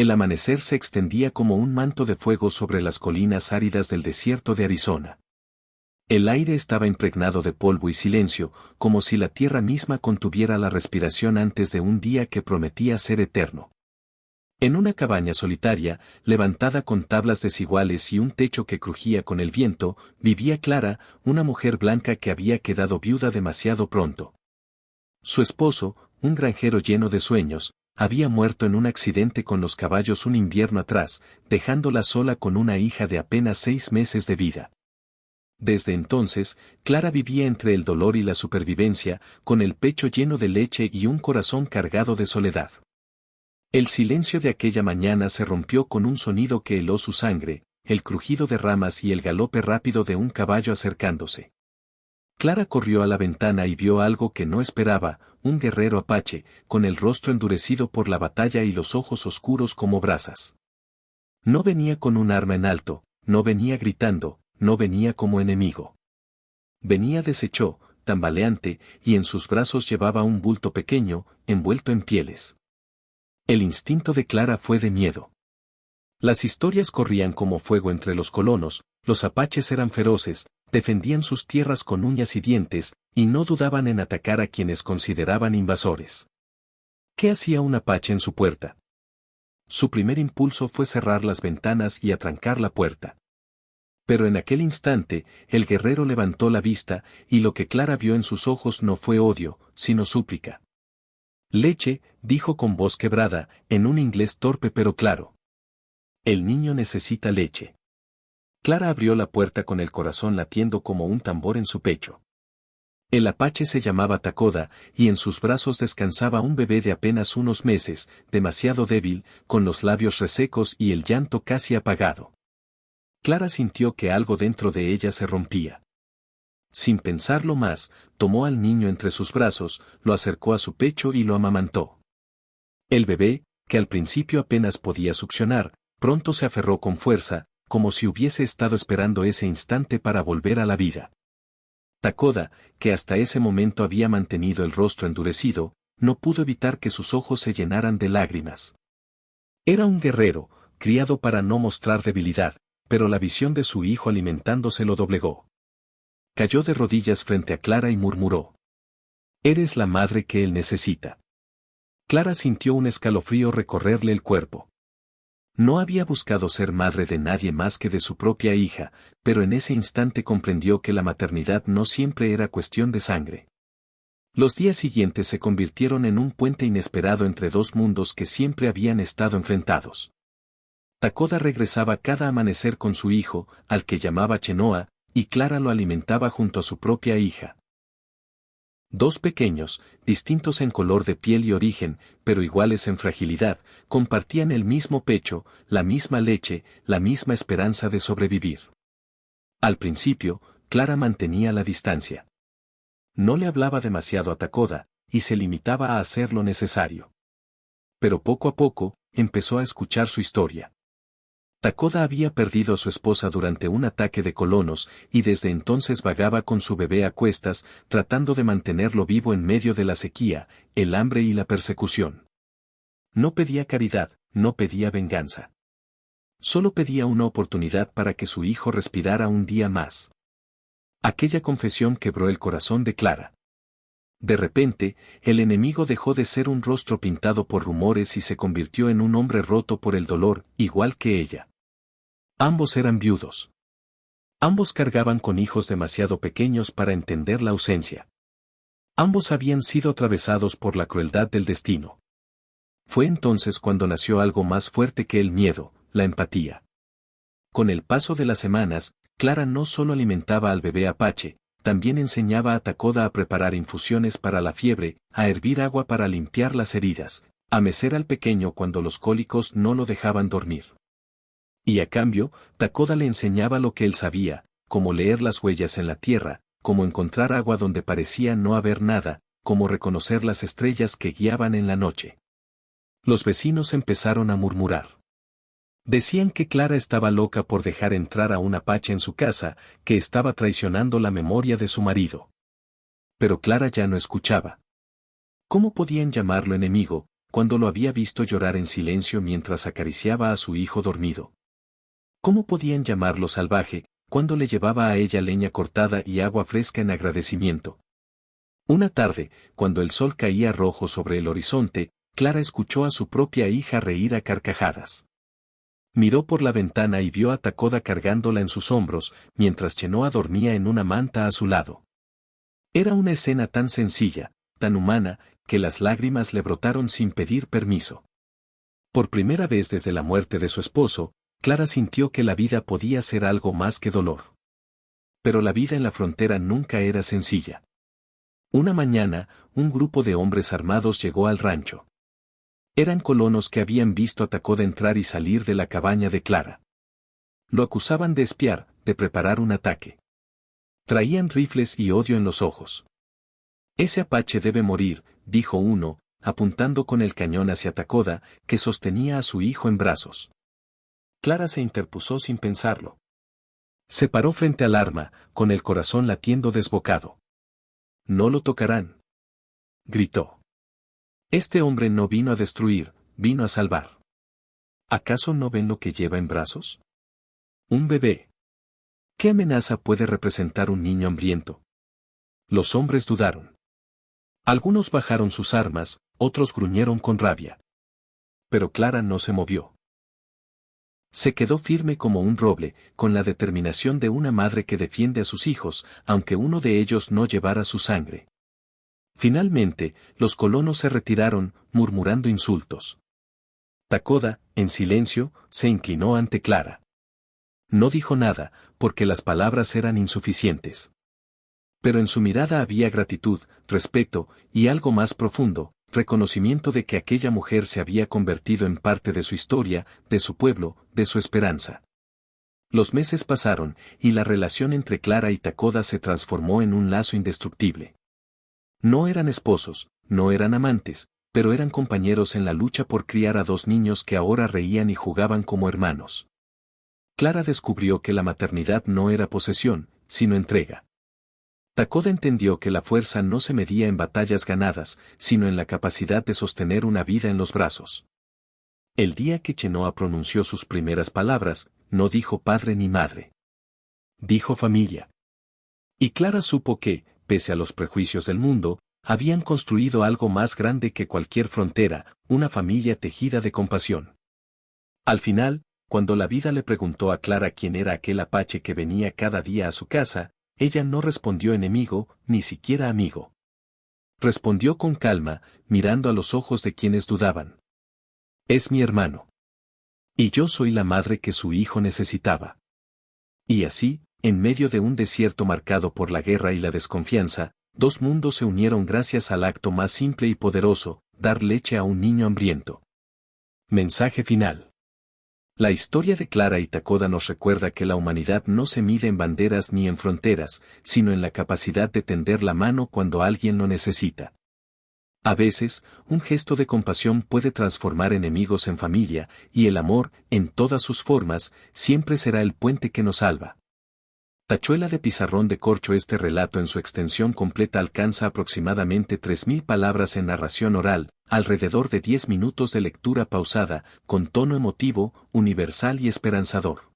El amanecer se extendía como un manto de fuego sobre las colinas áridas del desierto de Arizona. El aire estaba impregnado de polvo y silencio, como si la tierra misma contuviera la respiración antes de un día que prometía ser eterno. En una cabaña solitaria, levantada con tablas desiguales y un techo que crujía con el viento, vivía Clara, una mujer blanca que había quedado viuda demasiado pronto. Su esposo, un granjero lleno de sueños, había muerto en un accidente con los caballos un invierno atrás, dejándola sola con una hija de apenas 6 meses de vida. Desde entonces, Clara vivía entre el dolor y la supervivencia, con el pecho lleno de leche y un corazón cargado de soledad. El silencio de aquella mañana se rompió con un sonido que heló su sangre, el crujido de ramas y el galope rápido de un caballo acercándose. Clara corrió a la ventana y vio algo que no esperaba, un guerrero apache, con el rostro endurecido por la batalla y los ojos oscuros como brasas. No venía con un arma en alto, no venía gritando, no venía como enemigo. Venía deshecho, tambaleante, y en sus brazos llevaba un bulto pequeño, envuelto en pieles. El instinto de Clara fue de miedo. Las historias corrían como fuego entre los colonos, los apaches eran feroces, defendían sus tierras con uñas y dientes, y no dudaban en atacar a quienes consideraban invasores. ¿Qué hacía un apache en su puerta? Su primer impulso fue cerrar las ventanas y atrancar la puerta. Pero en aquel instante, el guerrero levantó la vista, y lo que Clara vio en sus ojos no fue odio, sino súplica. Leche, dijo con voz quebrada, en un inglés torpe pero claro. El niño necesita leche. Clara abrió la puerta con el corazón latiendo como un tambor en su pecho. El apache se llamaba Takoda, y en sus brazos descansaba un bebé de apenas unos meses, demasiado débil, con los labios resecos y el llanto casi apagado. Clara sintió que algo dentro de ella se rompía. Sin pensarlo más, tomó al niño entre sus brazos, lo acercó a su pecho y lo amamantó. El bebé, que al principio apenas podía succionar, pronto se aferró con fuerza, como si hubiese estado esperando ese instante para volver a la vida. Takoda, que hasta ese momento había mantenido el rostro endurecido, no pudo evitar que sus ojos se llenaran de lágrimas. Era un guerrero, criado para no mostrar debilidad, pero la visión de su hijo alimentándose lo doblegó. Cayó de rodillas frente a Clara y murmuró: «Eres la madre que él necesita». Clara sintió un escalofrío recorrerle el cuerpo. No había buscado ser madre de nadie más que de su propia hija, pero en ese instante comprendió que la maternidad no siempre era cuestión de sangre. Los días siguientes se convirtieron en un puente inesperado entre dos mundos que siempre habían estado enfrentados. Takoda regresaba cada amanecer con su hijo, al que llamaba Chenoa, y Clara lo alimentaba junto a su propia hija. Dos pequeños, distintos en color de piel y origen, pero iguales en fragilidad, compartían el mismo pecho, la misma leche, la misma esperanza de sobrevivir. Al principio, Clara mantenía la distancia. No le hablaba demasiado a Takoda, y se limitaba a hacer lo necesario. Pero poco a poco, empezó a escuchar su historia. Takoda había perdido a su esposa durante un ataque de colonos, y desde entonces vagaba con su bebé a cuestas, tratando de mantenerlo vivo en medio de la sequía, el hambre y la persecución. No pedía caridad, no pedía venganza. Solo pedía una oportunidad para que su hijo respirara un día más. Aquella confesión quebró el corazón de Clara. De repente, el enemigo dejó de ser un rostro pintado por rumores y se convirtió en un hombre roto por el dolor, igual que ella. Ambos eran viudos. Ambos cargaban con hijos demasiado pequeños para entender la ausencia. Ambos habían sido atravesados por la crueldad del destino. Fue entonces cuando nació algo más fuerte que el miedo, la empatía. Con el paso de las semanas, Clara no solo alimentaba al bebé apache, también enseñaba a Takoda a preparar infusiones para la fiebre, a hervir agua para limpiar las heridas, a mecer al pequeño cuando los cólicos no lo dejaban dormir. Y a cambio, Takoda le enseñaba lo que él sabía, cómo leer las huellas en la tierra, cómo encontrar agua donde parecía no haber nada, cómo reconocer las estrellas que guiaban en la noche. Los vecinos empezaron a murmurar. Decían que Clara estaba loca por dejar entrar a un apache en su casa, que estaba traicionando la memoria de su marido. Pero Clara ya no escuchaba. ¿Cómo podían llamarlo enemigo, cuando lo había visto llorar en silencio mientras acariciaba a su hijo dormido. ¿Cómo podían llamarlo salvaje, cuando le llevaba a ella leña cortada y agua fresca en agradecimiento? Una tarde, cuando el sol caía rojo sobre el horizonte, Clara escuchó a su propia hija reír a carcajadas. Miró por la ventana y vio a Takoda cargándola en sus hombros, mientras Chenoa dormía en una manta a su lado. Era una escena tan sencilla, tan humana, que las lágrimas le brotaron sin pedir permiso. Por primera vez desde la muerte de su esposo, Clara sintió que la vida podía ser algo más que dolor. Pero la vida en la frontera nunca era sencilla. Una mañana, un grupo de hombres armados llegó al rancho. Eran colonos que habían visto a Takoda entrar y salir de la cabaña de Clara. Lo acusaban de espiar, de preparar un ataque. Traían rifles y odio en los ojos. Ese apache debe morir, dijo uno, apuntando con el cañón hacia Takoda, que sostenía a su hijo en brazos. Clara se interpuso sin pensarlo. Se paró frente al arma, con el corazón latiendo desbocado. «No lo tocarán», gritó. Este hombre no vino a destruir, vino a salvar. ¿Acaso no ven lo que lleva en brazos? Un bebé. ¿Qué amenaza puede representar un niño hambriento? Los hombres dudaron. Algunos bajaron sus armas, otros gruñeron con rabia. Pero Clara no se movió. Se quedó firme como un roble, con la determinación de una madre que defiende a sus hijos, aunque uno de ellos no llevara su sangre. Finalmente, los colonos se retiraron, murmurando insultos. Takoda, en silencio, se inclinó ante Clara. No dijo nada, porque las palabras eran insuficientes. Pero en su mirada había gratitud, respeto, y algo más profundo, reconocimiento de que aquella mujer se había convertido en parte de su historia, de su pueblo, de su esperanza. Los meses pasaron, y la relación entre Clara y Takoda se transformó en un lazo indestructible. No eran esposos, no eran amantes, pero eran compañeros en la lucha por criar a dos niños que ahora reían y jugaban como hermanos. Clara descubrió que la maternidad no era posesión, sino entrega. Takoda entendió que la fuerza no se medía en batallas ganadas, sino en la capacidad de sostener una vida en los brazos. El día que Chenoa pronunció sus primeras palabras, no dijo padre ni madre. Dijo familia. Y Clara supo que, pese a los prejuicios del mundo, habían construido algo más grande que cualquier frontera, una familia tejida de compasión. Al final, cuando la vida le preguntó a Clara quién era aquel apache que venía cada día a su casa, ella no respondió enemigo, ni siquiera amigo. Respondió con calma, mirando a los ojos de quienes dudaban. Es mi hermano. Y yo soy la madre que su hijo necesitaba. Y así, en medio de un desierto marcado por la guerra y la desconfianza, dos mundos se unieron gracias al acto más simple y poderoso, dar leche a un niño hambriento. Mensaje final. La historia de Clara y Takoda nos recuerda que la humanidad no se mide en banderas ni en fronteras, sino en la capacidad de tender la mano cuando alguien lo necesita. A veces, un gesto de compasión puede transformar enemigos en familia, y el amor, en todas sus formas, siempre será el puente que nos salva. Tachuela de pizarrón de corcho. Este relato en su extensión completa alcanza aproximadamente 3000 palabras en narración oral, alrededor de 10 minutos de lectura pausada, con tono emotivo, universal y esperanzador.